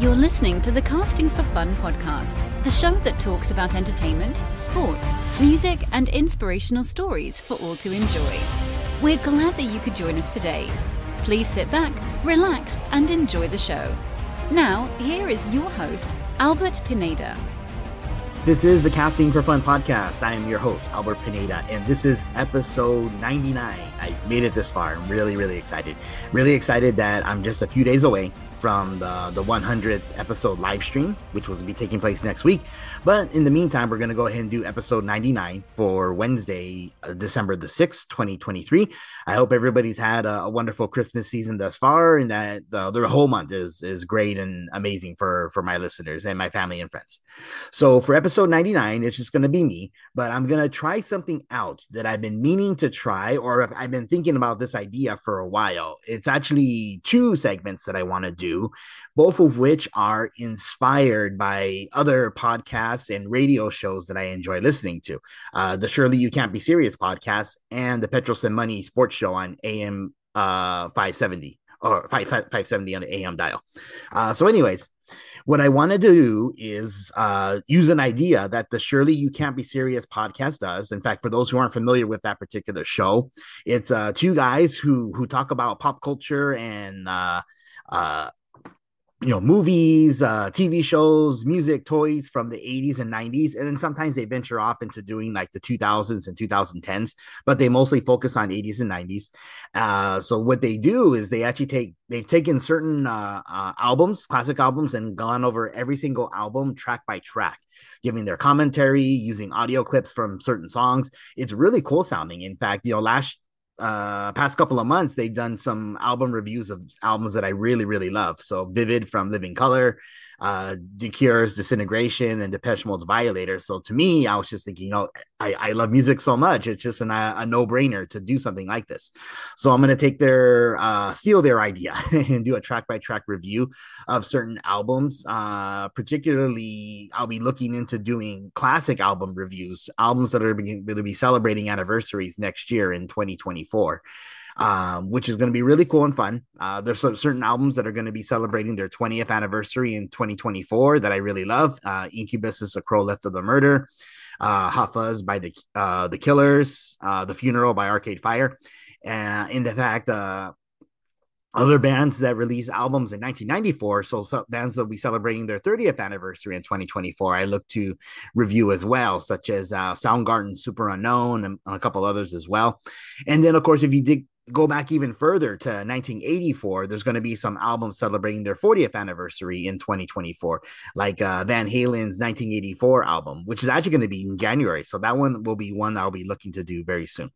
You're listening to the Casting for Fun podcast, the show that talks about entertainment, sports, music, and inspirational stories for all to enjoy. We're glad that you could join us today. Please sit back, relax, and enjoy the show. Now, here is your host, Albert Pineda. This is the Casting for Fun podcast. I am your host, Albert Pineda, and this is episode 99. I made it this far. I'm really excited. Really excited that I'm just a few days away from the 100th episode live stream, which will be taking place next week. But in the meantime, we're going to go ahead and do episode 99 for Wednesday, December the 6th, 2023. I hope everybody's had a wonderful Christmas season thus far, and that the whole month is great and amazing for my listeners and my family and friends. So for episode 99, it's just going to be me, but I'm going to try something out that I've been meaning to try, or I've been thinking about this idea for a while. It's actually two segments that I want to do, both of which are inspired by other podcasts and radio shows that I enjoy listening to. The Surely You Can't Be Serious podcast and the Petros and Money sports show on AM 570 or 570 on the AM dial. So anyways, what I want to do is use an idea that the Surely You Can't Be Serious podcast does. In fact, for those who aren't familiar with that particular show, it's two guys who talk about pop culture and movies, TV shows, music, toys from the 80s and 90s. And then sometimes they venture off into doing like the 2000s and 2010s, but they mostly focus on 80s and 90s. So what they do is they've taken certain albums, classic albums, and gone over every single album track by track, giving their commentary, using audio clips from certain songs. It's really cool sounding. In fact, past couple of months, they've done some album reviews of albums that I really love. So Vivid from Living Colour, The Cure's Disintegration, and Depeche Mode's Violator. So to me, I was just thinking, I love music so much. It's just a no-brainer to do something like this. So I'm going to take steal their idea and do a track-by-track review of certain albums. Particularly, I'll be looking into doing classic album reviews, albums that are going to be celebrating anniversaries next year in 2024. Which is going to be really cool and fun. There's certain albums that are going to be celebrating their 20th anniversary in 2024 that I really love. Incubus is A Crow Left of the Murder, Hot Fuzz by the Killers, The Funeral by Arcade Fire. In fact, other bands that released albums in 1994, so bands that will be celebrating their 30th anniversary in 2024, I look to review as well, such as Soundgarden, Super Unknown, and a couple others as well. And then, of course, if you go back even further to 1984, there's going to be some albums celebrating their 40th anniversary in 2024, like Van Halen's 1984 album, which is actually going to be in January. So that one will be one I'll be looking to do very soon.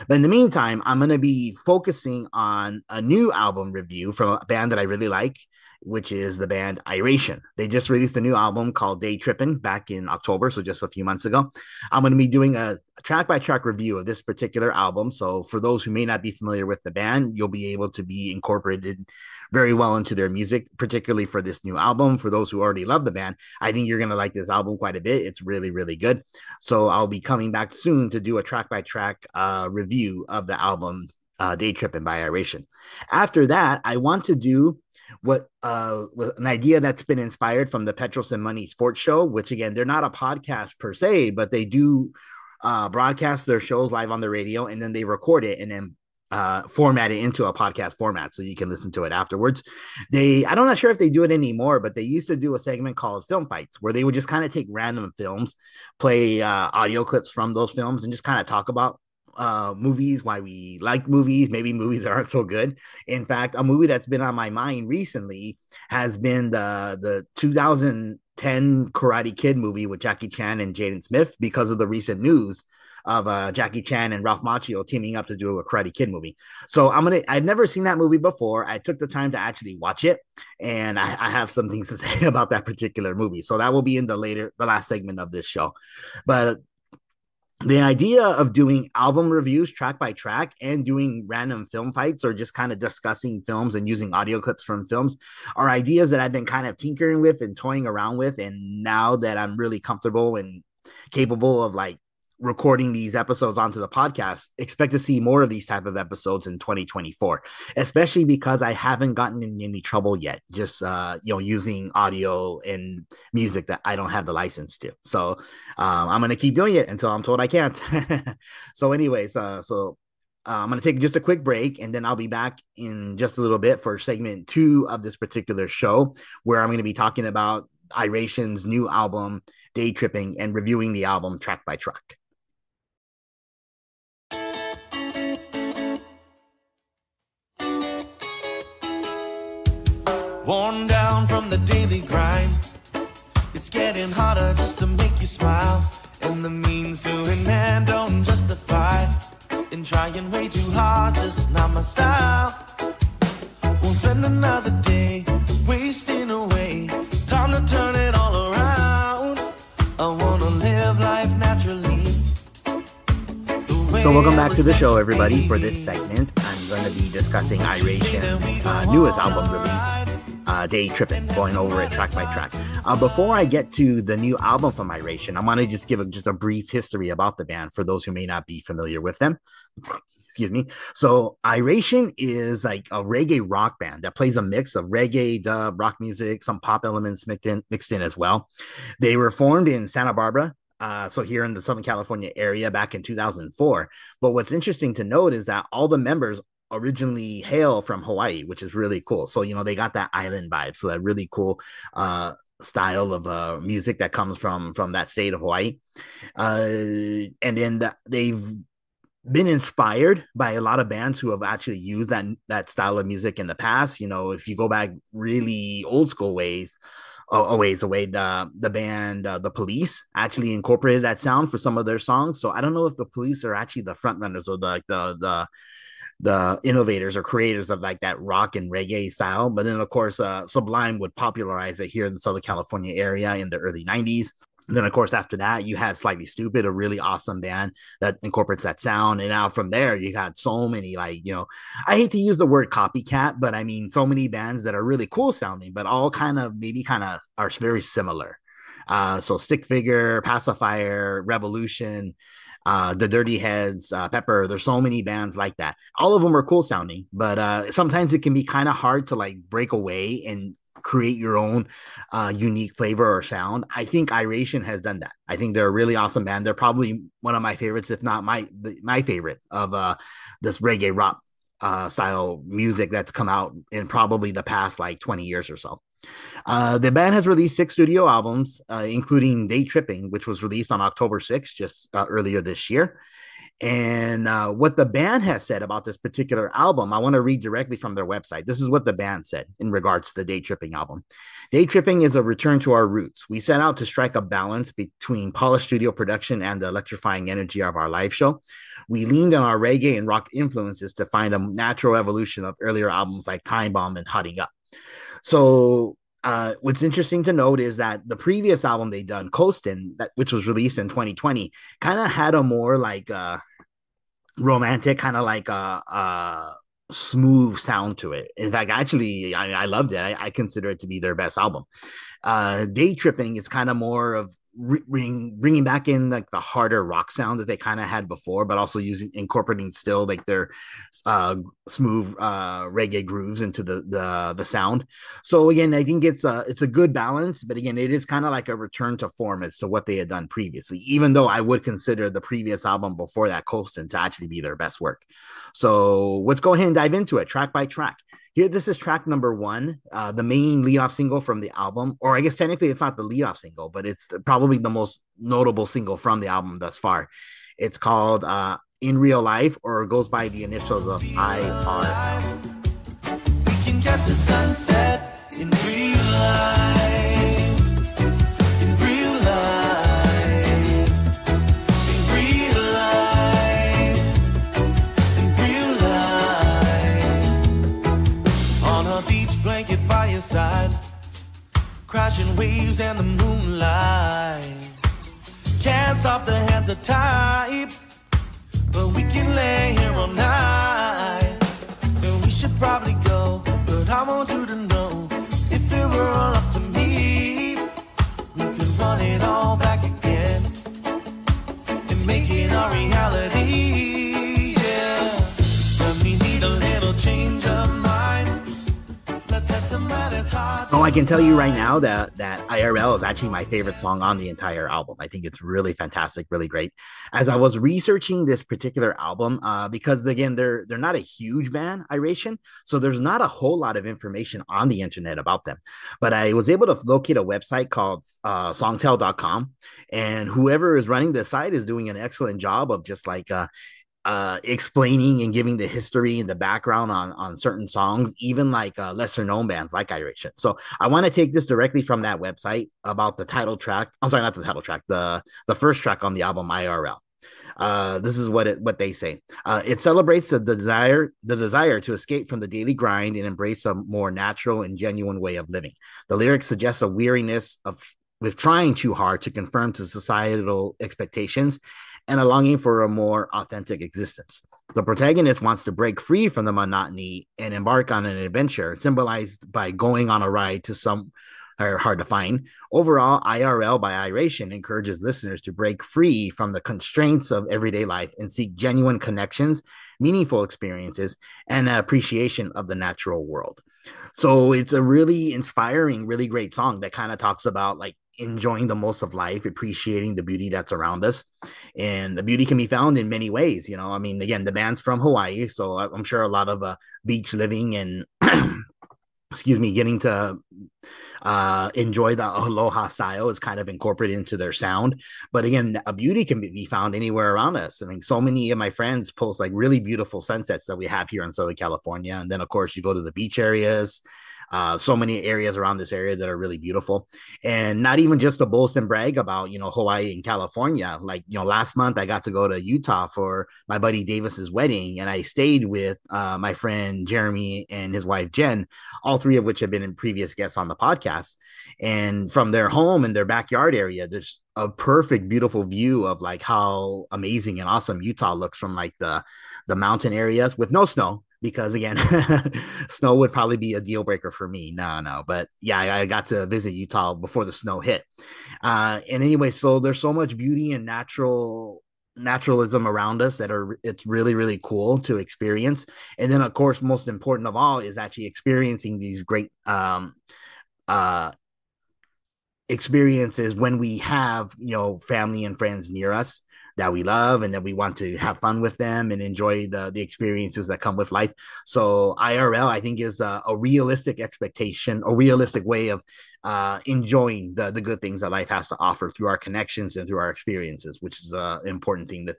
But in the meantime, I'm going to be focusing on a new album review from a band that I really like, which is the band Iration. They just released a new album called Trippin back in October, so just a few months ago. I'm going to be doing a track-by-track review of this particular album. So for those who may not be familiar with the band, you'll be able to be incorporated very well into their music, particularly for this new album. For those who already love the band, I think you're going to like this album quite a bit. It's really good. So I'll be coming back soon to do a track-by-track review of the album Trippin by Iration. After that, I want to do an idea that's been inspired from the Petros and Money sports show, which again, they're not a podcast per se, but they do broadcast their shows live on the radio, and then they record it and then format it into a podcast format so you can listen to it afterwards. I'm not sure if they do it anymore, but they used to do a segment called Film Fights, where they would just kind of take random films, play audio clips from those films, and just kind of talk about movies, why we like movies, maybe movies that aren't so good. In fact, a movie that's been on my mind recently has been the 2010 Karate Kid movie with Jackie Chan and Jaden Smith, because of the recent news of Jackie Chan and Ralph Macchio teaming up to do a Karate Kid movie. So I've never seen that movie before. I took the time to actually watch it, and I have some things to say about that particular movie. So that will be in the last segment of this show. But the idea of doing album reviews track by track and doing random film fights, or just kind of discussing films and using audio clips from films, are ideas that I've been kind of tinkering with and toying around with. And now that I'm really comfortable and capable of like recording these episodes onto the podcast, expect to see more of these type of episodes in 2024, especially because I haven't gotten in any trouble yet, just using audio and music that I don't have the license to. So I'm going to keep doing it until I'm told I can't. So anyways, I'm going to take just a quick break, and then I'll be back in just a little bit for segment 2 of this particular show, where I'm going to be talking about Iration's new album, Day Tripping, and reviewing the album track by track. Worn down from the daily grind, it's getting harder just to make you smile, and the means to an end don't justify, and trying way too hard, just not my style. Won't spend another day wasting away, time to turn it all around. I wanna live life naturally. So welcome back to the show, everybody. For this segment, I'm going to be discussing Iration's newest album release, Day Trippin', going over it track by track. Before I get to the new album from Iration, I want to just give a brief history about the band for those who may not be familiar with them. Excuse me. So Iration is like a reggae rock band that plays a mix of reggae, dub, rock music, some pop elements mixed in as well. They were formed in Santa Barbara, so here in the Southern California area back in 2004. But what's interesting to note is that all the members originally hail from Hawaii, which is really cool. So, they got that island vibe. So that really cool style of music that comes from that state of Hawaii. And then they've been inspired by a lot of bands who have actually used that style of music in the past. If you go back really old school ways, the band The Police actually incorporated that sound for some of their songs. So I don't know if The Police are actually the front runners or the innovators or creators of like that rock and reggae style. But then of course Sublime would popularize it here in the Southern California area in the early 90s. And then, of course, after that, you had Slightly Stupid, a really awesome band that incorporates that sound. And now from there, you got so many, I hate to use the word copycat, but I mean, so many bands that are really cool sounding, but all kind of are very similar. So Stick Figure, Pacifier, Revolution, the Dirty Heads, Pepper. There's so many bands like that. All of them are cool sounding, but sometimes it can be kind of hard to break away and create your own unique flavor or sound. I think Iration has done that. I think they're a really awesome band. They're probably one of my favorites, if not my favorite of this reggae rock style music that's come out in probably the past 20 years or so. The band has released 6 studio albums, including Day Tripping, which was released on October 6th, just earlier this year. And what the band has said about this particular album, I want to read directly from their website. This is what the band said in regards to the Day Tripping album. Day Tripping is a return to our roots. We set out to strike a balance between polished studio production and the electrifying energy of our live show. We leaned on our reggae and rock influences to find a natural evolution of earlier albums like Time Bomb and Hotting Up. So what's interesting to note is that the previous album they done, Coastin', which was released in 2020, kind of had a more romantic, kind of a smooth sound to it. In fact, actually, I loved it. I consider it to be their best album. Day Tripping is kind of more of bringing back in the harder rock sound that they kind of had before, but also incorporating still their smooth reggae grooves into the sound. So again, I think it's a good balance, but again, it is kind of like a return to form as to what they had done previously, even though I would consider the previous album before that, Coastin', to actually be their best work. So let's go ahead and dive into it track by track. Here, this is track number 1, the main leadoff single from the album, or I guess technically it's not the leadoff single, but it's probably the most notable single from the album thus far. It's called In Real Life, or goes by the initials of IRL. We can catch the sunset in real life. In real life. In real life. In real life. On a beach blanket fireside, crashing waves and the moonlight. Can't stop the hands of time, but we can lay here all night. And we should probably go, but I want you to know, if it were all up to me, we could run it all back again and make it it's hard. Oh, I can tell you right now that IRL is actually my favorite song on the entire album. I think it's really fantastic, really great. As I was researching this particular album, because again, they're not a huge band, Iration, so there's not a whole lot of information on the internet about them. But I was able to locate a website called songtell.com, and whoever is running the site is doing an excellent job of just like explaining and giving the history and the background on certain songs, even like lesser known bands like Iration. So I want to take this directly from that website about the title track. I'm sorry, not the title track, the first track on the album, IRL. This is what they say. It celebrates the desire to escape from the daily grind and embrace a more natural and genuine way of living. The lyrics suggest a weariness of with trying too hard to conform to societal expectations and a longing for a more authentic existence. The protagonist wants to break free from the monotony and embark on an adventure, symbolized by going on a ride to some hard to find. Overall, IRL by Iration encourages listeners to break free from the constraints of everyday life and seek genuine connections, meaningful experiences, and an appreciation of the natural world. So it's a really inspiring, really great song that kind of talks about like enjoying the most of life, appreciating the beauty that's around us. And the beauty can be found in many ways. You know, I mean, again, the band's from Hawaii, so I'm sure a lot of beach living and excuse me, getting to enjoy the aloha style is kind of incorporated into their sound. But again, a beauty can be found anywhere around us. I mean, so many of my friends post like really beautiful sunsets that we have here in Southern California. And then, of course, you go to the beach areas. So many areas around this area that are really beautiful, and not even just to boast and brag about, you know, Hawaii and California. Like, you know, last month I got to go to Utah for my buddy Davis's wedding, and I stayed with my friend Jeremy and his wife Jen, all three of which have been in previous guests on the podcast. And from their home and their backyard area, there's a perfect, beautiful view of like how amazing and awesome Utah looks from like the mountain areas with no snow. Because again, snow would probably be a deal breaker for me. No. But yeah, I got to visit Utah before the snow hit. And anyway, so there's so much beauty and naturalism around us that it's really, really cool to experience. And then, of course, most important of all is actually experiencing these great experiences when we have, you know, family and friends near us that we love and that we want to have fun with them and enjoy the experiences that come with life. So IRL, I think, is a realistic expectation, a realistic way of enjoying the good things that life has to offer through our connections and through our experiences, which is an important thing to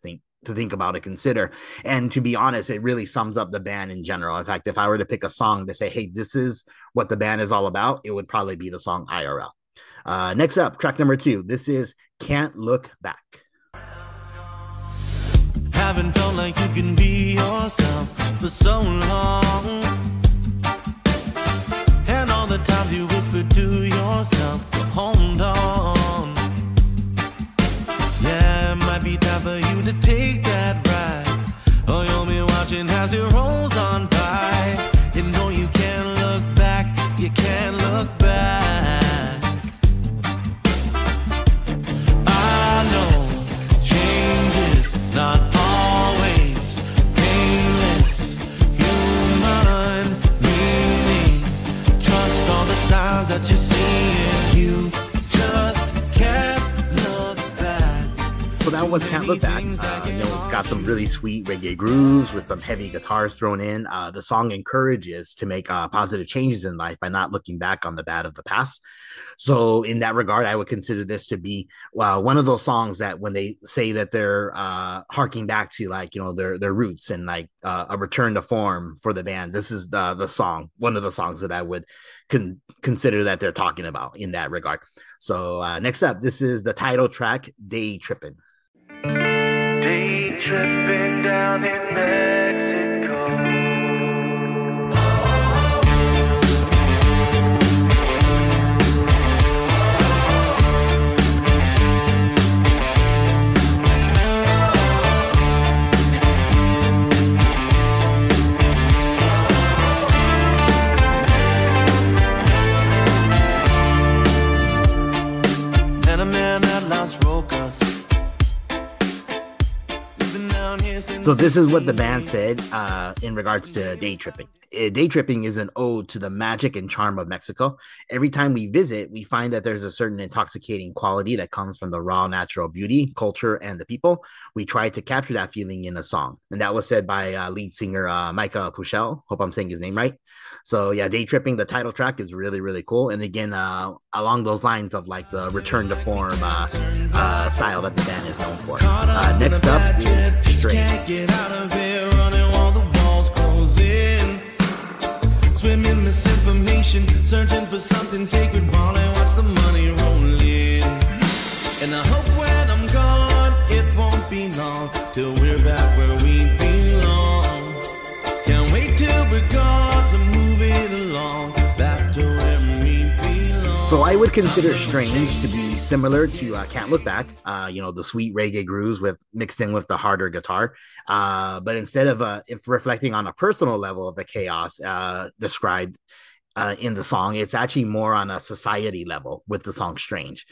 think about and consider. And to be honest, it really sums up the band in general. In fact, if I were to pick a song to say, hey, this is what the band is all about, it would probably be the song IRL. Next up, track number 2. This is Can't Look Back. Haven't felt like you can be yourself for so long. And all the times you whisper to yourself to hold on. Yeah, it might be time for you to take that ride, or you'll be watching as it rolls on by. You know you can't look back, you can't look back. I know change is not always painless, human meaning. Trust all the signs that you see, and you just can't look back. So that was Can't Look Back. You know, it's got some really sweet reggae grooves with some heavy guitars thrown in. The song encourages to make positive changes in life by not looking back on the bad of the past. So in that regard, I would consider this to be one of those songs that when they say that they're harking back to, like, you know, their roots and like a return to form for the band, this is the song, one of the songs that I would consider that they're talking about in that regard. So next up, this is the title track, Day Trippin'. Day tripping down in Mexico. And a man at Las Rocas. So this is what the band said in regards to Day Tripping. Day tripping is an ode to the magic and charm of Mexico. Every time we visit, we find that there's a certain intoxicating quality that comes from the raw natural beauty, culture, and the people. We try to capture that feeling in a song. And that was said by lead singer Micah Puchel. Hope I'm saying his name right. So yeah, Day Tripping, the title track is really, really cool. And again, along those lines of like the return to form style that the band is known for. Next up is Strange. Swim in misinformation, searching for something sacred while I watch the money roll in. And I hope when I'm gone, it won't be long till we're back where we belong. Can't wait till we're gone to move it along, back to where we belong. So I would consider Strange to be similar to Can't Look Back, the sweet reggae grooves with mixed in with the harder guitar. But instead of reflecting on a personal level of the chaos described in the song, it's actually more on a society level with the song Strange.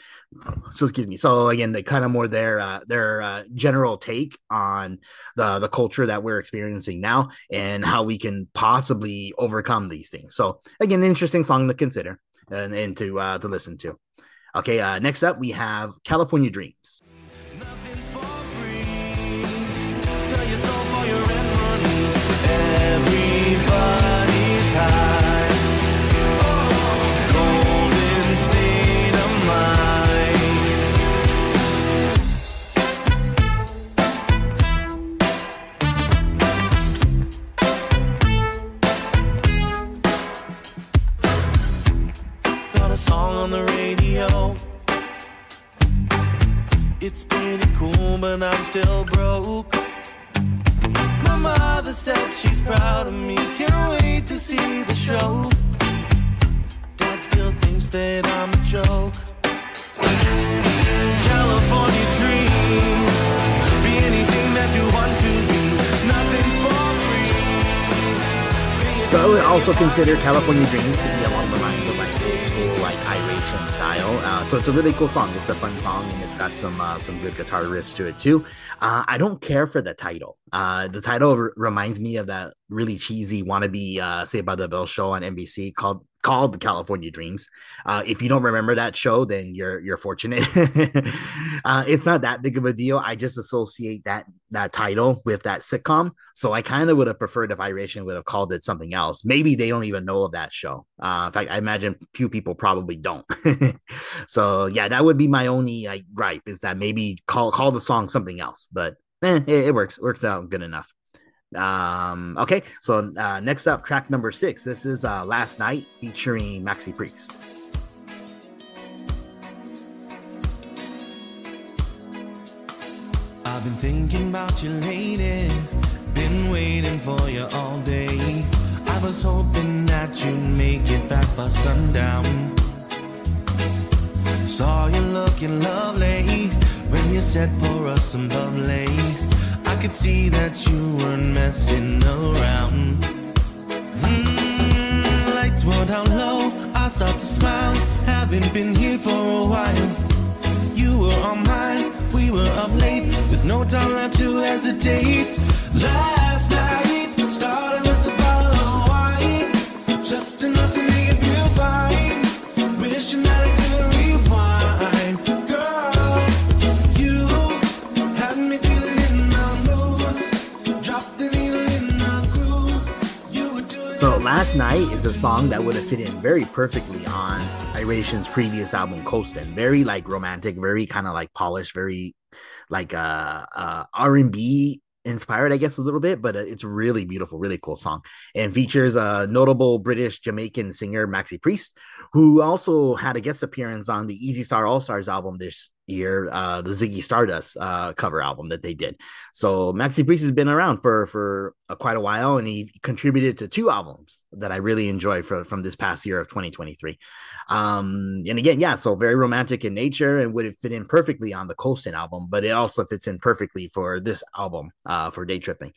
So excuse me. So again, they kind of more their general take on the culture that we're experiencing now and how we can possibly overcome these things. So again, an interesting song to consider and to listen to. Okay, next up we have California Dreams. Nothing's for free. Sell your soul for your rent money. Everybody's high. Golden state of mind. Got a song on the radio. It's pretty cool, but I'm still broke. My mother said she's proud of me. Can't wait to see the show. Dad still thinks that I'm a joke. California dreams. Be anything that you want to be. Nothing's for free. So I would also consider California Dreams to be along the lines of like old school, like Iration style. So it's a really cool song. It's a fun song and it's got some good guitar riffs to it too. I don't care for the title. The title reminds me of that really cheesy wannabe Saved by the Bell show on NBC called The California Dreams. If you don't remember that show, then you're fortunate. It's not that big of a deal. I just associate that title with that sitcom. So I kind of would have preferred if Iration would have called it something else. Maybe they don't even know of that show. In fact, I imagine few people probably don't. So yeah, that would be my only gripe, is that maybe call the song something else. But it works out good enough. Okay, so next up, track number 6. This is Last Night featuring Maxi Priest. I've been thinking about you lately, been waiting for you all day. I was hoping that you'd make it back by sundown. Saw you looking lovely when you said pour us some bubbly. I could see that you weren't messing around. Lights were down low, I start to smile. Haven't been here for a while. You were on mine, we were up late, with no time left to hesitate. Last night, started with a bottle of wine, just enough to make it feel fine. Wishing that I could rewind. Girl, you had me feeling in the mood. Drop the needle in the groove. You were doing. So Last Night is a song that would have fit in very perfectly on Iration's previous album, Coastin'. Very like romantic, very kind of like polished, very like R&B inspired, I guess, a little bit, but it's really beautiful, really cool song, and features a notable British Jamaican singer, Maxi Priest, who also had a guest appearance on the Easy Star All Stars album this year, the Ziggy Stardust cover album that they did. So Maxi Priest has been around for quite a while, and he contributed to 2 albums that I really enjoyed from this past year of 2023. And again, yeah, so very romantic in nature and would fit in perfectly on the Coastin' album, but it also fits in perfectly for this album, for Day Tripping.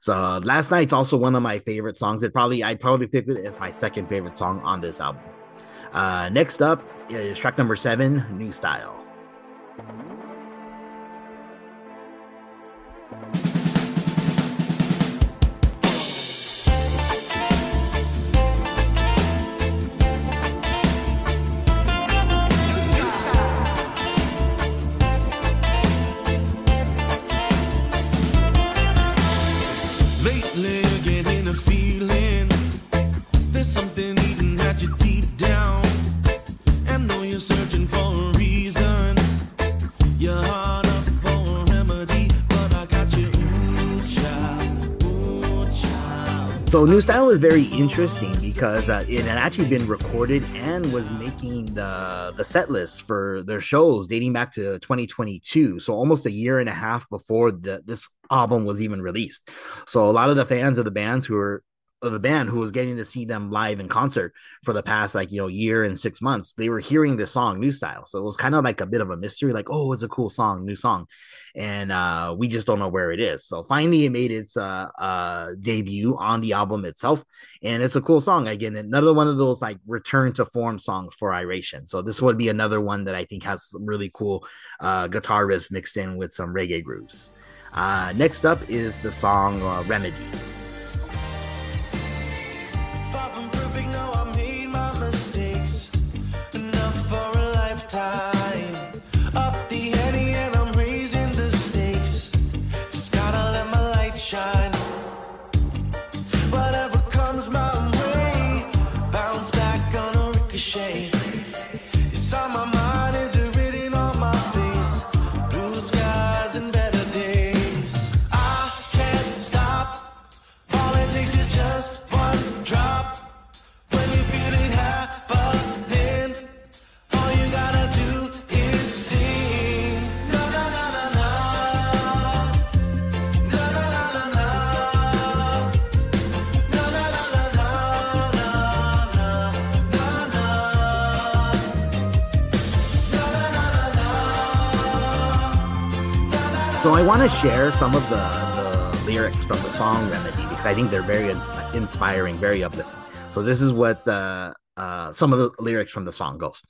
So Last Night's also one of my favorite songs. I'd probably pick it as my second favorite song on this album. Next up is track number 7, New Style. you're searching for a reason. You're hard up for a remedy, but I got you, ooh child, ooh child. So New Style is very interesting because it had actually been recorded and was making the set list for their shows dating back to 2022. So almost a year and a half before this album was even released. So a lot of the fans of the bands of the band who was getting to see them live in concert for the past year and 6 months, they were hearing this song New Style. So it was kind of like a bit of a mystery, like, oh, it's a cool song, new song, and we just don't know where it is. So finally it made its debut on the album itself, and it's a cool song. Again, another one of those like return to form songs for Iration. So this would be another one that I think has some really cool guitar riffs mixed in with some reggae grooves. Next up is the song Remedy. Far from perfect, no, I made my mistakes. Enough for a lifetime. Up the ante and I'm raising the stakes. Just gotta let my light shine. Whatever comes my way, bounce back on a ricochet. It's on my mind, is it written on my face? Blue skies and better days. I can't stop. All it takes is just one drop. When you feel it happening, all you gotta do is sing. Na na na na na, na na na na na, na na na na na, na. So I want to share some of the lyrics from the song Remedy because I think they're very inspiring, very uplifting. So this is what some of the lyrics from the song goes.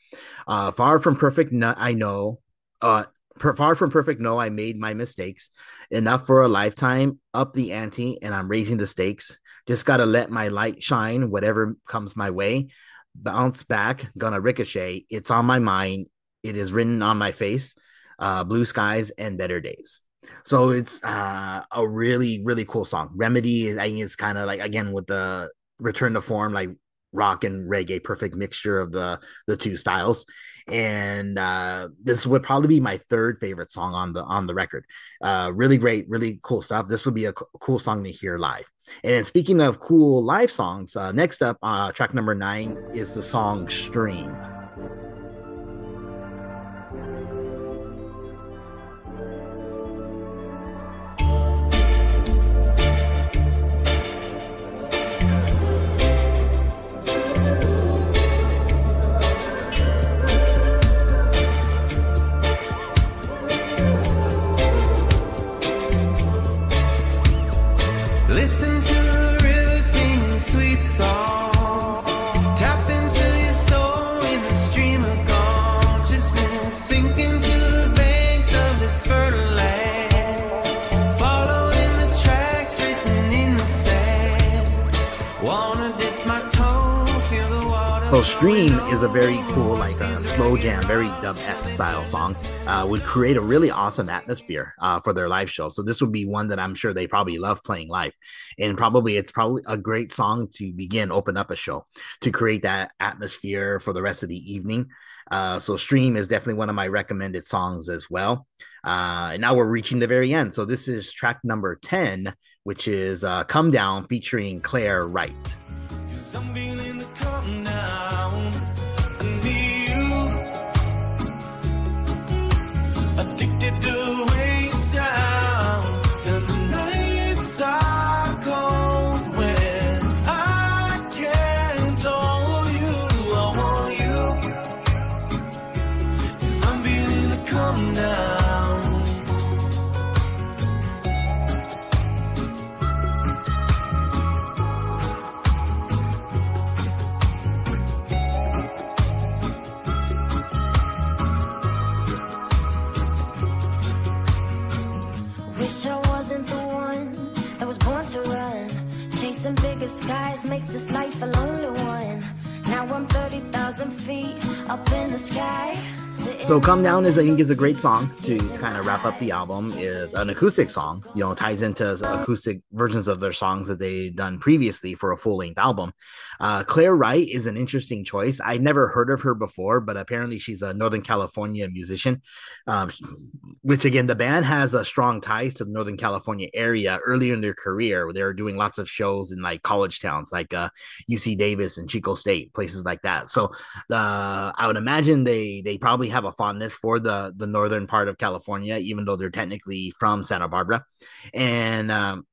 Far from perfect, I know. Far from perfect, no, I made my mistakes. Enough for a lifetime. Up the ante, and I'm raising the stakes. Just gotta let my light shine. Whatever comes my way, bounce back. Gonna ricochet. It's on my mind. It is written on my face. Blue skies and better days. So it's a really, really cool song. Remedy, I think it's kind of like, again, with the return to form, like rock and reggae, perfect mixture of the two styles. And this would probably be my third favorite song on the record. Really great, really cool stuff. This would be a cool song to hear live. And then speaking of cool live songs, next up, track number 9 is the song Stream. Listen to the river singing sweet songs. Tap into your soul in the stream of consciousness. Sink into the banks of this fertile land. Following the tracks written in the sand. Wanna dip my toe, feel the water. So Stream is a very cool, like a slow jam, very dub-esque style song. Would create a really awesome atmosphere for their live show. So this would be one that I'm sure they probably love playing live. And it's probably a great song to open up a show, to create that atmosphere for the rest of the evening. So Stream is definitely one of my recommended songs as well. And now we're reaching the very end. So this is track number 10, which is Come Down featuring Claire Wright. 'Cause I'm feeling the come down. I need you. Addicted to waste down. 'Cause the nights are cold when I can't hold you. I want you. 'Cause I'm feeling the come down. Wish I wasn't the one that was born to run. Chasing bigger skies makes this life a lonely one. Now I'm 30,000 feet up in the sky. So Calm Down I think is a great song to kind of wrap up the album. Is an acoustic song, ties into acoustic versions of their songs that they've done previously for a full-length album. Claire Wright is an interesting choice. I never heard of her before, but apparently she's a Northern California musician, which again, the band has a strong ties to the Northern California area. Earlier in their career, they were doing lots of shows in like college towns like UC Davis and Chico State, places like that. So I would imagine they probably have a fondness for the northern part of California, even though they're technically from Santa Barbara. And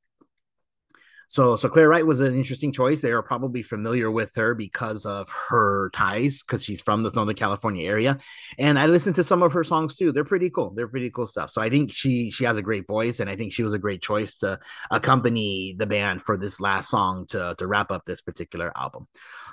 so Claire Wright was an interesting choice. They are probably familiar with her because of her ties, because she's from the Northern California area. And I listened to some of her songs too. They're pretty cool. They're pretty cool stuff. So I think she has a great voice, and I think she was a great choice to accompany the band for this last song to wrap up this particular album.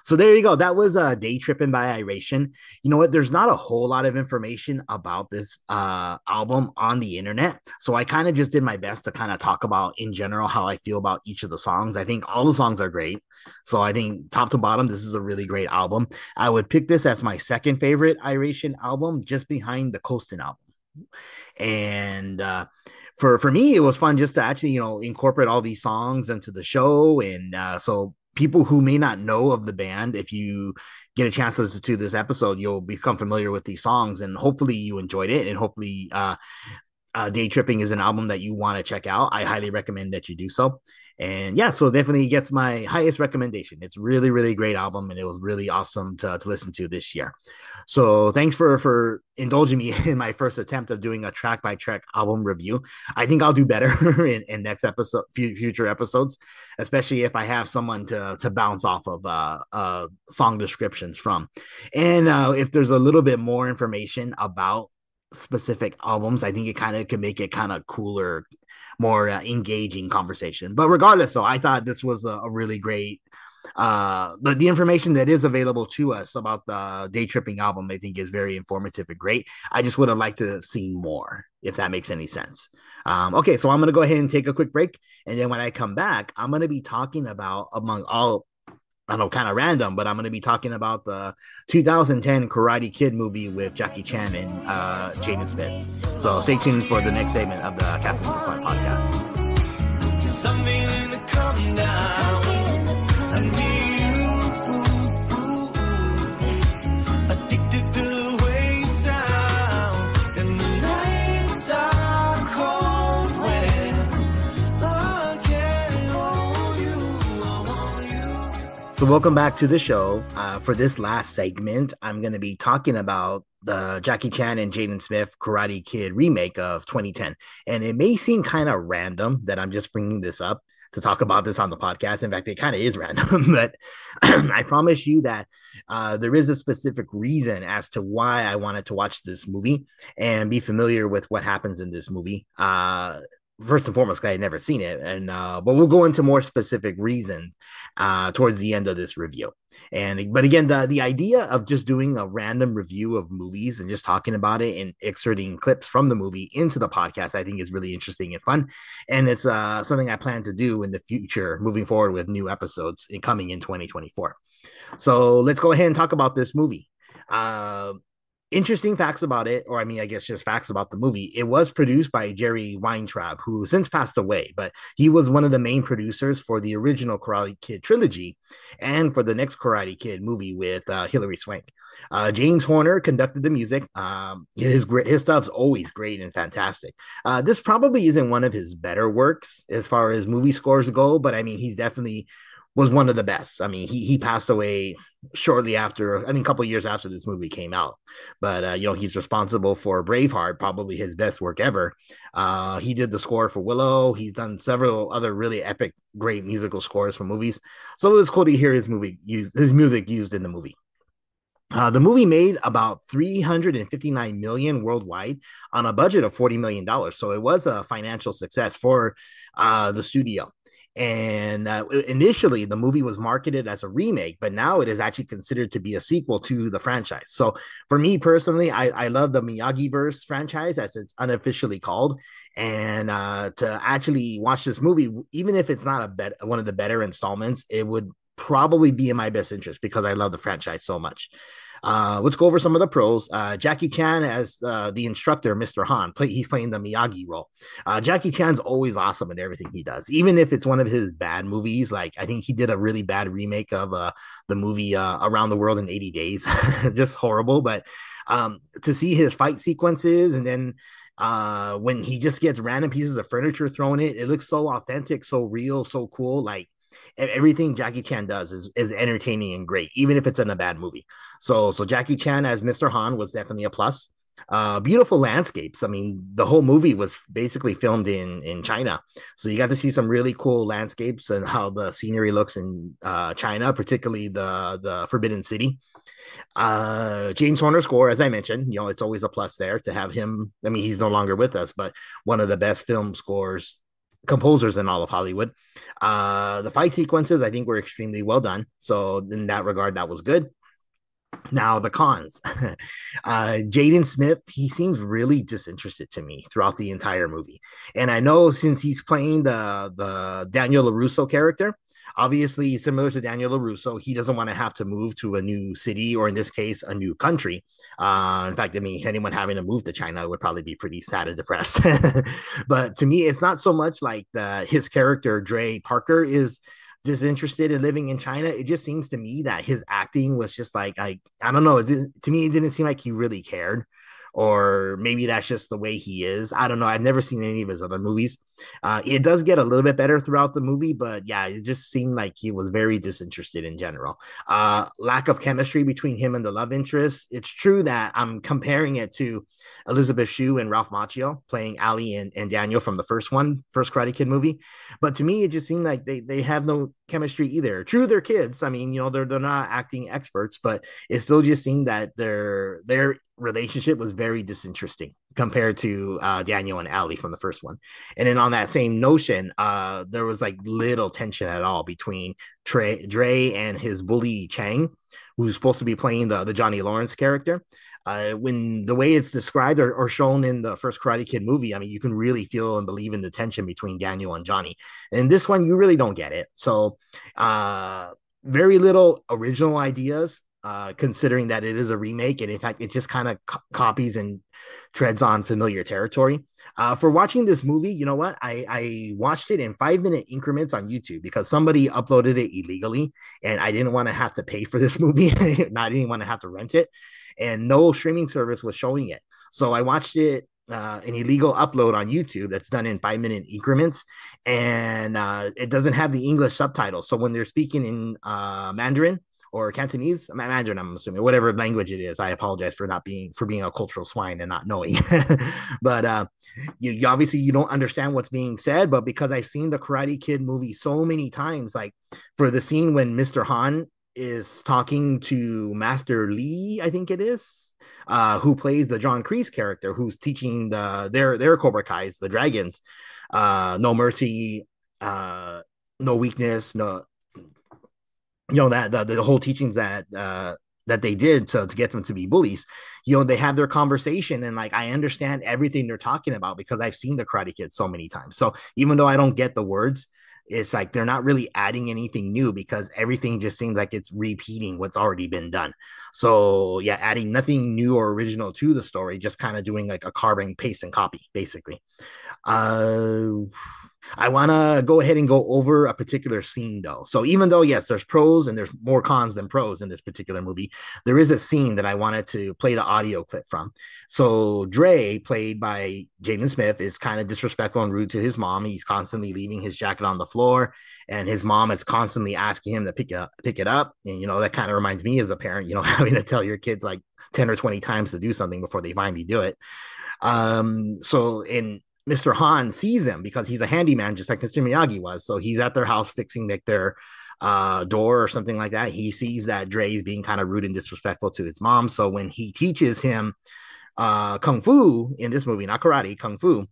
So there you go. That was Day Trippin' by Iration. You know what? There's not a whole lot of information about this album on the internet. So I kind of just did my best to kind of talk about in general how I feel about each of the songs. I think all the songs are great. So I think top to bottom, this is a really great album. I would pick this as my second favorite Iration album, just behind the Coastin' album. And for me, it was fun just to actually, incorporate all these songs into the show. And so people who may not know of the band, if you get a chance to listen to this episode, you'll become familiar with these songs, and hopefully you enjoyed it. And hopefully Day Tripping is an album that you want to check out. I highly recommend that you do so. And yeah, so definitely gets my highest recommendation. It's really, really great album, and it was really awesome to listen to this year. So thanks for indulging me in my first attempt of doing a track by track album review. I think I'll do better in next episode, future episodes, especially if I have someone to bounce off of song descriptions from. And if there's a little bit more information about specific albums, I think it kind of can make it kind of cooler, more engaging conversation. But regardless, so I thought this was a really great the information that is available to us about the Day Tripping album, I think is very informative and great. I just would have liked to have seen more, if that makes any sense. Okay, so I'm going to go ahead and take a quick break, and then when I come back, I'm going to be talking about, among all, I know, kind of random, but I'm going to be talking about the 2010 Karate Kid movie with Jackie Chan and Jaden Smith. So stay tuned for the next segment of the Casting for Fun podcast. So welcome back to the show. For this last segment, I'm going to be talking about the Jackie Chan and Jaden Smith Karate Kid remake of 2010. And it may seem kind of random that I'm just bringing this up to talk about this on the podcast. In fact, it kind of is random, but I promise you that there is a specific reason as to why I wanted to watch this movie and be familiar with what happens in this movie. First and foremost, because I had never seen it, and but we'll go into more specific reasons towards the end of this review. But again, the idea of just doing a random review of movies and just talking about it and excerpting clips from the movie into the podcast, I think is really interesting and fun, and it's something I plan to do in the future, moving forward with new episodes coming in 2024. So let's go ahead and talk about this movie. Interesting facts about it, or I mean, I guess just facts about the movie. It was produced by Jerry Weintraub, who since passed away, but he was one of the main producers for the original Karate Kid trilogy and for the next Karate Kid movie with Hilary Swank. James Horner conducted the music. His stuff's always great and fantastic. This probably isn't one of his better works as far as movie scores go, but I mean, he's definitely was one of the best. I mean, he passed away shortly after, I think a couple of years after this movie came out. But, he's responsible for Braveheart, probably his best work ever. He did the score for Willow. He's done several other really epic, great musical scores for movies. So it was cool to hear his music used in the movie. The movie made about $359 million worldwide on a budget of $40 million. So it was a financial success for the studio. And initially, the movie was marketed as a remake, but now it is actually considered to be a sequel to the franchise. So for me personally, I love the Miyagi-verse franchise, as it's unofficially called. And to actually watch this movie, even if it's not one of the better installments, it would probably be in my best interest because I love the franchise so much. Let's go over some of the pros. Jackie Chan as the instructor, Mr. Han. He's playing the Miyagi role. Jackie Chan's always awesome in everything he does, even if it's one of his bad movies. Like I think he did a really bad remake of the movie Around the World in 80 Days, just horrible. But to see his fight sequences and then when he just gets random pieces of furniture thrown in, it looks so authentic, so real, so cool. Like everything Jackie Chan does is entertaining and great, even if it's in a bad movie. So Jackie Chan as Mr. Han was definitely a plus. Beautiful landscapes. I mean, the whole movie was basically filmed in China, so you got to see some really cool landscapes and how the scenery looks in China, particularly the Forbidden City. James Horner score, as I mentioned, it's always a plus there to have him. I mean, he's no longer with us, but one of the best film scores composers in all of Hollywood. The fight sequences, I think, were extremely well done. So in that regard, that was good. Now the cons. Jaden Smith, he seems really disinterested to me throughout the entire movie. And I know since he's playing the Daniel LaRusso character, obviously similar to Daniel LaRusso, he doesn't want to have to move to a new city, or in this case, a new country. In fact, I mean, anyone having to move to China would probably be pretty sad and depressed. But to me, it's not so much like his character, Dre Parker, is disinterested in living in China. It just seems to me that his acting was just like, I don't know. To me, it didn't seem like he really cared. Or maybe that's just the way he is. I don't know. I've never seen any of his other movies. It does get a little bit better throughout the movie, but yeah, it just seemed like he was very disinterested in general. Lack of chemistry between him and the love interest. It's true that I'm comparing it to Elizabeth Shue and Ralph Macchio playing Ali and Daniel from the first Karate Kid movie. But to me, it just seemed like they have no chemistry either. True, they're kids. I mean, they're not acting experts, but it still just seemed that their relationship was very disinteresting compared to Daniel and Ali from the first one. And then on that same notion, there was like little tension at all between Dre and his bully Chang, who's supposed to be playing the Johnny Lawrence character. When the way it's described or shown in the first Karate Kid movie, I mean, you can really feel and believe in the tension between Daniel and Johnny. And this one, you really don't get it. So very little original ideas, considering that it is a remake. And in fact, it just kind of copies and treads on familiar territory. For watching this movie, you know what? I watched it in 5-minute increments on YouTube because somebody uploaded it illegally and I didn't want to have to pay for this movie. I didn't want to have to rent it, and no streaming service was showing it. So I watched it an illegal upload on YouTube that's done in 5-minute increments, and it doesn't have the English subtitles. So when they're speaking in Mandarin or Cantonese, Mandarin, I'm assuming, whatever language it is, I apologize for being a cultural swine and not knowing. But you obviously you don't understand what's being said, but because I've seen the Karate Kid movie so many times, like for the scene when Mr. Han is talking to Master Lee, I think it is, who plays the John Kreese character, who's teaching their Cobra Kais, the dragons, no mercy, no weakness, no, that the whole teachings that they did to get them to be bullies. They have their conversation, and like I understand everything they're talking about because I've seen the Karate Kid so many times. So even though I don't get the words, it's like they're not really adding anything new because everything just seems like it's repeating what's already been done. So yeah, adding nothing new or original to the story, just kind of doing like a carbon paste and copy, basically. I want to go ahead and go over a particular scene though. So even though, yes, there's pros and there's more cons than pros in this particular movie, there is a scene that I wanted to play the audio clip from. So Dre, played by Jaden Smith, is kind of disrespectful and rude to his mom. He's constantly leaving his jacket on the floor, and his mom is constantly asking him to pick it up. And, that kind of reminds me as a parent, having to tell your kids like 10 or 20 times to do something before they finally do it. Mr. Han sees him because he's a handyman, just like Mr. Miyagi was. So he's at their house fixing like their door or something like that. He sees that Dre is being kind of rude and disrespectful to his mom. So when he teaches him kung fu in this movie, not karate, kung fu.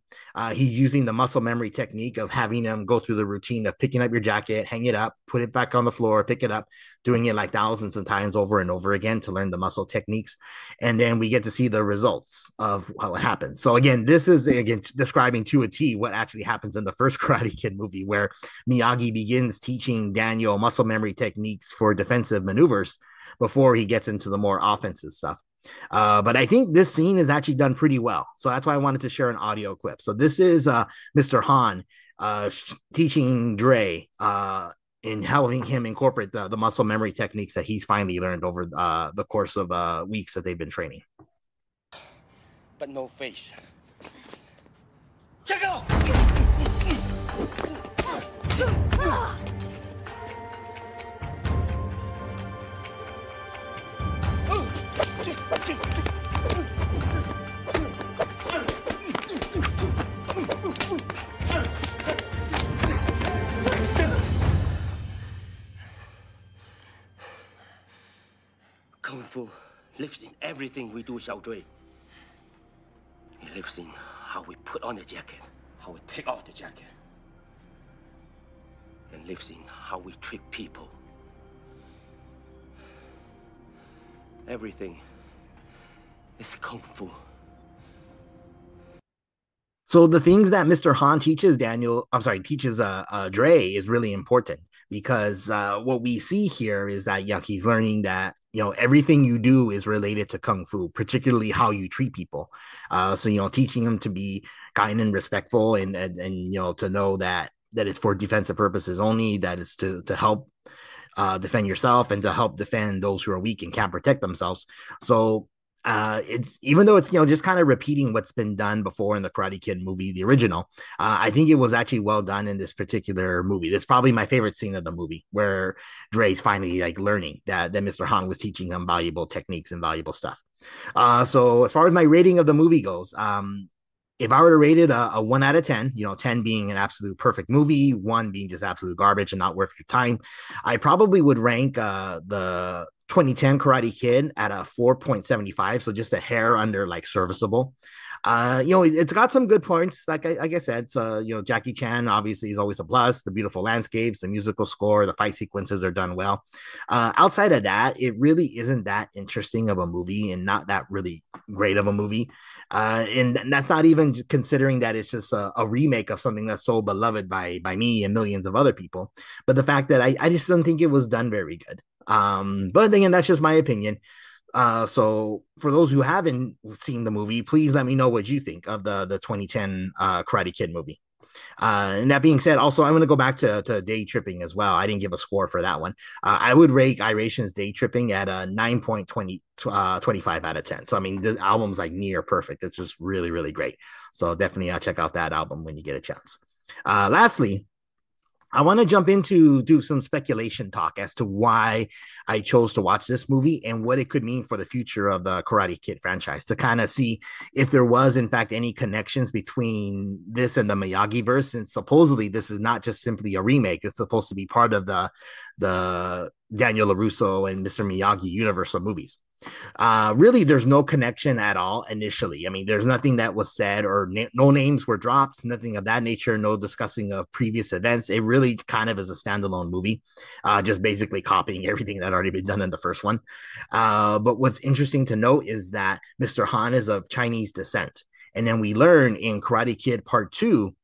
He's using the muscle memory technique of having them go through the routine of picking up your jacket, hang it up, put it back on the floor, pick it up, doing it like thousands of times over and over again to learn the muscle techniques. And then we get to see the results of what happens. So again, this is again describing to a T what actually happens in the first Karate Kid movie, where Miyagi begins teaching Daniel muscle memory techniques for defensive maneuvers before he gets into the more offensive stuff. But I think this scene is actually done pretty well. So that's why I wanted to share an audio clip. So this is Mr. Han teaching Dre in helping him incorporate the muscle memory techniques that he's finally learned over the course of weeks that they've been training. But no face. Check out! Kung Fu lives in everything we do, Xiao Zhui. It lives in how we put on the jacket, how we take off the jacket. It lives in how we treat people. Everything is Kung Fu. So the things that Mr. Han teaches Dre is really important, because what we see here is that he's learning that everything you do is related to kung fu, particularly how you treat people. So teaching him to be kind and respectful, and to know that it's for defensive purposes only, that it's to help defend yourself and to help defend those who are weak and can't protect themselves. So it's, even though it's just kind of repeating what's been done before in the Karate Kid movie, the original, I think it was actually well done in this particular movie. That's probably my favorite scene of the movie, where Dre's finally learning that Mr. Han was teaching him valuable techniques and valuable stuff. So as far as my rating of the movie goes, if I were to rate it a 1 out of 10, 10 being an absolute perfect movie, 1 being just absolute garbage and not worth your time, I probably would rank the 2010 Karate Kid at a 4.75, so just a hair under serviceable. It's got some good points, like I said. So Jackie Chan obviously is always a plus. The beautiful landscapes, the musical score, the fight sequences are done well. Outside of that, it really isn't that interesting of a movie, and not that really great of a movie. And that's not even considering that it's just a remake of something that's so beloved by me and millions of other people. But the fact that I just don't think it was done very good. But again, that's just my opinion. So for those who haven't seen the movie, please let me know what you think of the 2010 Karate Kid movie. And that being said, also, I'm going to go back to Day Tripping as well. I didn't give a score for that one. I would rate Iration's Day Tripping at a 9.25 out of 10. So, I mean, the album's near perfect. It's just really, really great. So definitely check out that album when you get a chance. Lastly, I want to jump into do some speculation talk as to why I chose to watch this movie and what it could mean for the future of the Karate Kid franchise, to kind of see if there was, in fact, any connections between this and the Miyagi verse. And supposedly this is not just simply a remake. It's supposed to be part of the Daniel LaRusso and Mr. Miyagi universe of movies. Really, there's no connection at all initially. I mean, there's nothing that was said, or no names were dropped, nothing of that nature, no discussing of previous events. It really kind of is a standalone movie, just basically copying everything that had already been done in the first one. But what's interesting to note is that Mr. Han is of Chinese descent. And then we learn in Karate Kid Part 2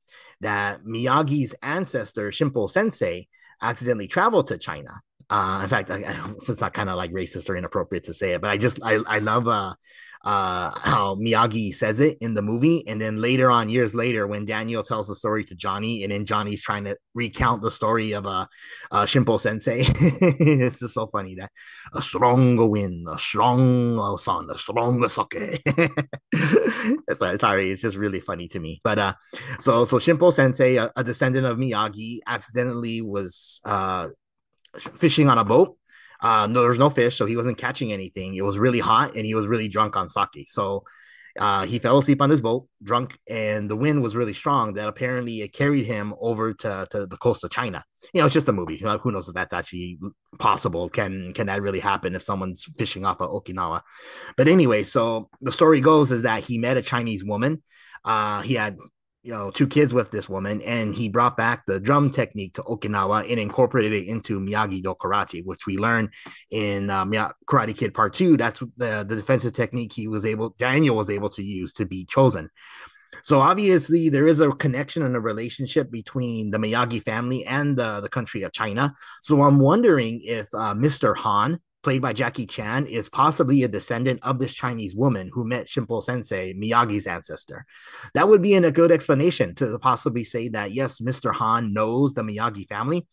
that Miyagi's ancestor, Shimpo Sensei, accidentally traveled to China. In fact, it's not kind of racist or inappropriate to say it, but I love how Miyagi says it in the movie. And then later on, years later, when Daniel tells the story to Johnny, and then Johnny's trying to recount the story of Shimpo Sensei, it's just so funny that a stronger wind, a stronger sun, a stronger sake. Sorry, it's just really funny to me. But so Shimpo Sensei, a descendant of Miyagi, accidentally was fishing on a boat. No, there was no fish, so he wasn't catching anything. It was really hot, and he was really drunk on sake. So He fell asleep on his boat, drunk, and the wind was really strong that apparently it carried him over to the coast of China. It's just a movie. Who knows if that's actually possible? Can that really happen if someone's fishing off of Okinawa? But anyway, so the story goes is that he met a Chinese woman. He had 2 kids with this woman, and he brought back the drum technique to Okinawa and incorporated it into Miyagi-Do karate, which we learned in Karate Kid Part 2. That's the defensive technique Daniel was able to use to beat Chosen. So obviously there is a connection and a relationship between the Miyagi family and the country of China. So I'm wondering if Mr. Han, played by Jackie Chan, is possibly a descendant of this Chinese woman who met Shimpo Sensei, Miyagi's ancestor. That would be a good explanation to possibly say that, yes, Mr. Han knows the Miyagi family.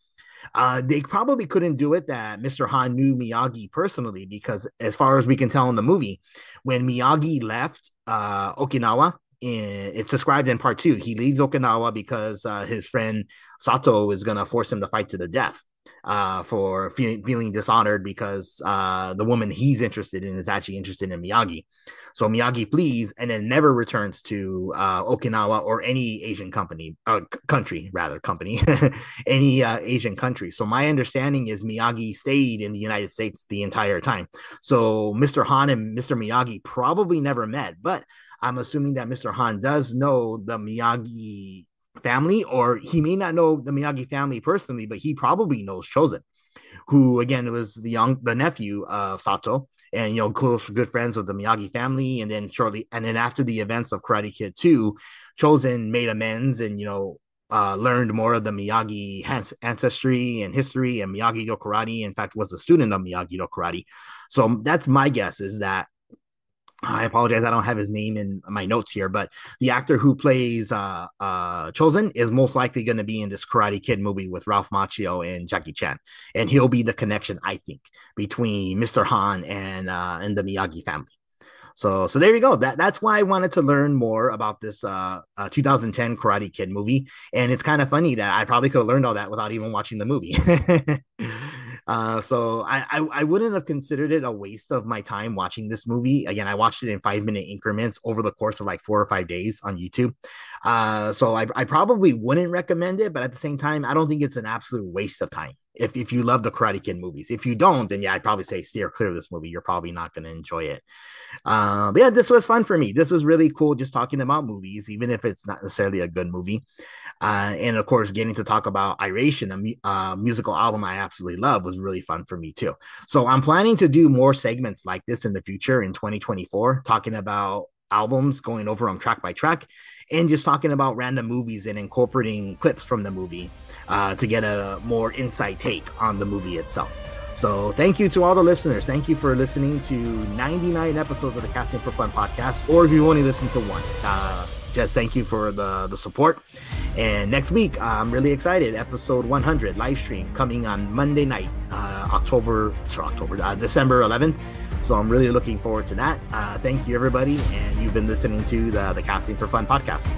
They probably couldn't do it that Mr. Han knew Miyagi personally, because as far as we can tell in the movie, when Miyagi left Okinawa, it's described in Part 2, he leaves Okinawa because his friend Sato is going to force him to fight to the death. For feeling dishonored because the woman he's interested in is actually interested in Miyagi. So Miyagi flees and then never returns to Okinawa or any Asian country, any Asian country. So my understanding is Miyagi stayed in the United States the entire time. So Mr. Han and Mr. Miyagi probably never met, but I'm assuming that Mr. Han does know the Miyagi family, or he may not know the Miyagi family personally, but he probably knows Chosen, who again was the nephew of Sato, and close good friends of the Miyagi family. And then after the events of Karate Kid 2, Chosen made amends and learned more of the Miyagi ancestry and history and Miyagi-Do karate. In fact, was a student of Miyagi-Do karate. So that's my guess, is that I apologize, I don't have his name in my notes here, but the actor who plays Chosen is most likely going to be in this Karate Kid movie with Ralph Macchio and Jackie Chan, and he'll be the connection, I think, between Mr. Han and the Miyagi family. So there you go. That's why I wanted to learn more about this 2010 Karate Kid movie, and it's kind of funny that I probably could have learned all that without even watching the movie. So I wouldn't have considered it a waste of my time watching this movie. Again, I watched it in 5-minute increments over the course of like 4 or 5 days on YouTube. So I probably wouldn't recommend it, but at the same time, I don't think it's an absolute waste of time. If you love the Karate Kid movies. If you don't, then yeah, I'd probably say steer clear of this movie. You're probably not going to enjoy it. But yeah, this was fun for me. This was really cool, just talking about movies, even if it's not necessarily a good movie. And of course, getting to talk about Iration, a musical album I absolutely love, was really fun for me too. So I'm planning to do more segments like this in the future in 2024, talking about albums, going over them track by track, and just talking about random movies and incorporating clips from the movie to get a more inside take on the movie itself. So thank you to all the listeners. Thank you for listening to 99 episodes of the Casting for Fun podcast, or if you only listen to one, just thank you for the support. And next week, I'm really excited. Episode 100 live stream coming on Monday night, December 11th. So I'm really looking forward to that. Thank you, everybody. And you've been listening to the Casting for Fun podcast.